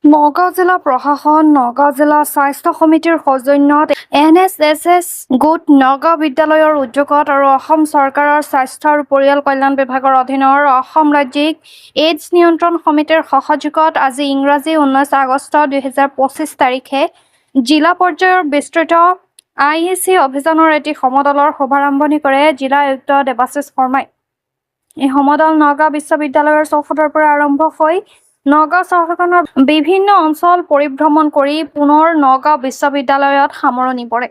নগাঁও জিলা প্ৰশাসন, নগাঁও জিলা স্বাস্থ্য সমিতিৰ সৌজন্যত এন.এছ.এছ.এছ গোট নগাঁও বিদ্যালয়ৰ উদ্যোগত আৰু অসম চৰকাৰৰ স্বাস্থ্য আৰু পৰিয়াল কল্যাণ বিভাগৰ অধীনৰ অসম ৰাজ্যিক এইডছ নিয়ন্ত্ৰণ সমিতিৰ সহযোগত আজি ইংৰাজী 19 আগষ্ট 2025 তাৰিখে জিলা পৰ্যায়ৰ বিস্তৃত IEC অভিযানৰ এটি সমদলৰ শুভাৰম্ভণি কৰে জিলা আয়ুক্ত দেৱাশিষ শৰ্মাই। এই সমদল নগাঁও বিশ্ববিদ্যালয়ৰ চৌহদৰ পৰা আৰম্ভ হৈ নগাঁও চহৰখনৰ বিভিন্ন অঞ্চল পৰিভ্ৰমণ কৰি পুনৰ নগাঁও বিশ্ববিদ্যালয়ত সামৰণি পৰে।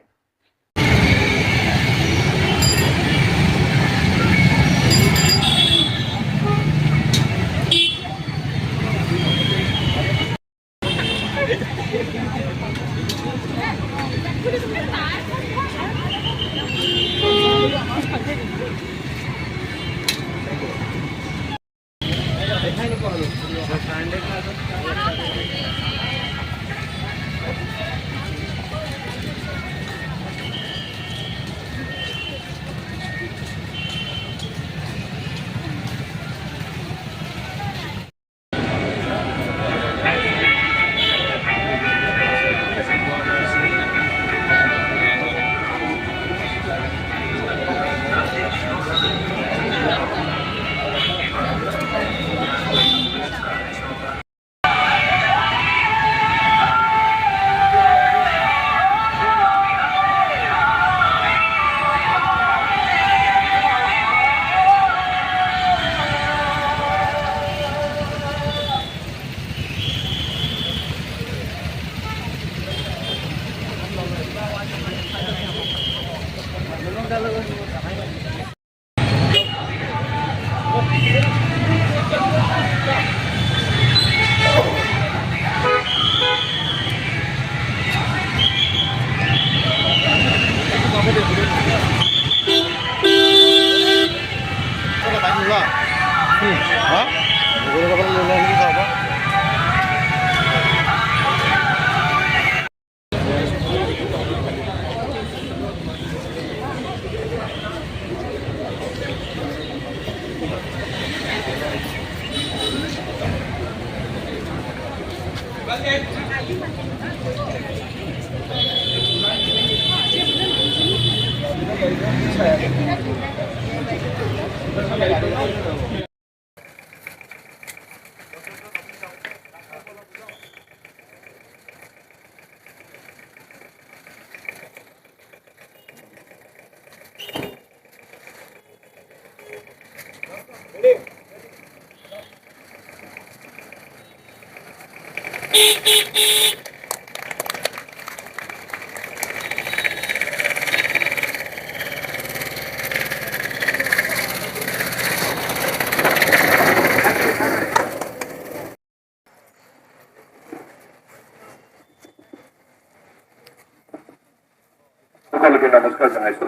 সকলকে নমস্কাৰ জনাইছো।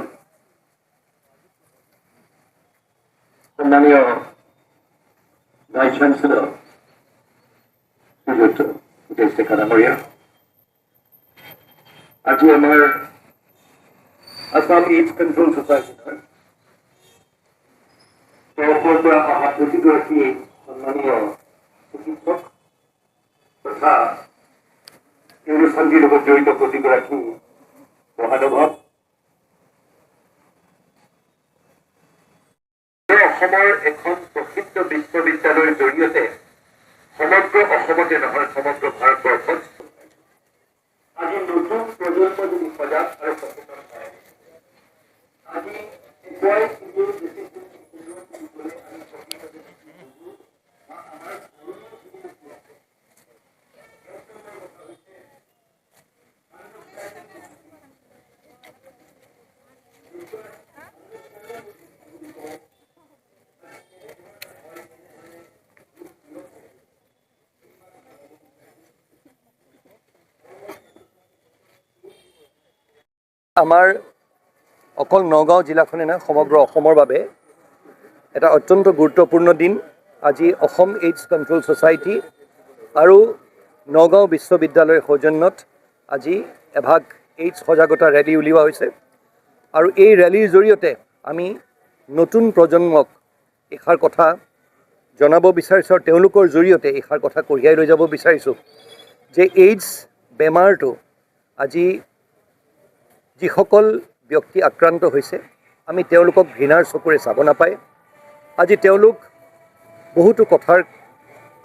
সন্মানীয় ভাইচ চেঞ্চেলৰ শ্ৰীযুত ডেকা ডাঙৰীয়া, আজি আমাৰ আসাম এইডছ কণ্ট্ৰল ছ'চাইটিৰ তৰফৰ পৰা অহা প্ৰতিগৰাকী সন্মানীয় চিকিৎসক তথা এই অনুষ্ঠানটিৰ লগত জড়িত প্ৰতিগৰাকী মহানুভৱ, অসমৰ এখন প্ৰসিদ্ধ বিশ্ববিদ্যালয়ৰ জৰিয়তে সমগ্ৰ অসমতে নহয় সমগ্ৰ ভাৰতবৰ্ষত আজি নতুন প্ৰজন্ম যদি সজাগ আৰু সচেতন হয়, আজি আমাৰ অকল নগাঁও জিলাখনে নহয় সমগ্ৰ অসমৰ বাবে এটা অত্যন্ত গুৰুত্বপূৰ্ণ দিন। আজি অসম এইডছ কণ্ট্ৰল ছ'চাইটি আৰু নগাঁও বিশ্ববিদ্যালয়ৰ সৌজন্যত আজি এভাগ এইডছ সজাগতা ৰেলী উলিওৱা হৈছে আৰু এই ৰেলীৰ জৰিয়তে আমি নতুন প্ৰজন্মক এষাৰ কথা জনাব বিচাৰিছোঁ আৰু তেওঁলোকৰ জৰিয়তে এষাৰ কথা কঢ়িয়াই লৈ যাব বিচাৰিছোঁ যে এইডছ বেমাৰটো আজি যিসকল ব্যক্তি আক্ৰান্ত হৈছে আমি তেওঁলোকক ঘৃণাৰ চকুৰে চাব নাপায়। আজি তেওঁলোক বহুতো কথাৰ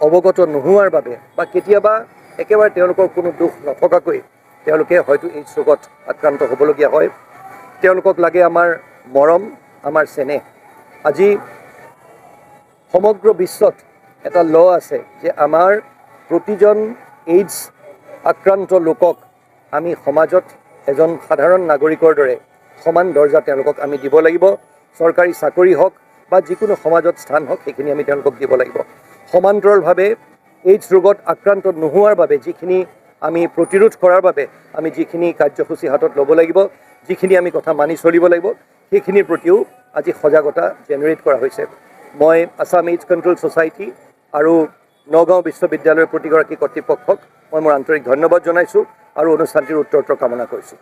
অৱগত নোহোৱাৰ বাবে বা কেতিয়াবা একেবাৰে তেওঁলোকৰ কোনো দুখ নথকাকৈ তেওঁলোকে হয়তো এইডছ ৰোগত আক্ৰান্ত হ'বলগীয়া হয়। তেওঁলোকক লাগে আমাৰ মৰম, আমাৰ চেনেহ। আজি সমগ্ৰ বিশ্বত এটা ল আছে যে আমাৰ প্ৰতিজন এইডছ আক্ৰান্ত লোকক আমি সমাজত এজন সাধাৰণ নাগৰিকৰ দৰে সমান দৰ্জা তেওঁলোকক আমি দিব লাগিব। চৰকাৰী চাকৰি হওক বা যিকোনো সমাজত স্থান হওক সেইখিনি আমি তেওঁলোকক দিব লাগিব। সমান্তৰালভাৱে এইডছ ৰোগত আক্ৰান্ত নোহোৱাৰ বাবে যিখিনি আমি প্ৰতিৰোধ কৰাৰ বাবে আমি যিখিনি কাৰ্যসূচী হাতত ল'ব লাগিব, যিখিনি আমি কথা মানি চলিব লাগিব, সেইখিনিৰ প্ৰতিও আজি সজাগতা জেনেৰেট কৰা হৈছে। মই আছাম এইডছ কণ্ট্ৰল ছ'চাইটি আৰু নগাঁও বিশ্ববিদ্যালয়ৰ প্ৰতিগৰাকী কৰ্তৃপক্ষক মই মোৰ আন্তৰিক ধন্যবাদ জনাইছোঁ আৰু অনুষ্ঠানটিৰ উত্তৰোত্তৰ কামনা কৰিছোঁ।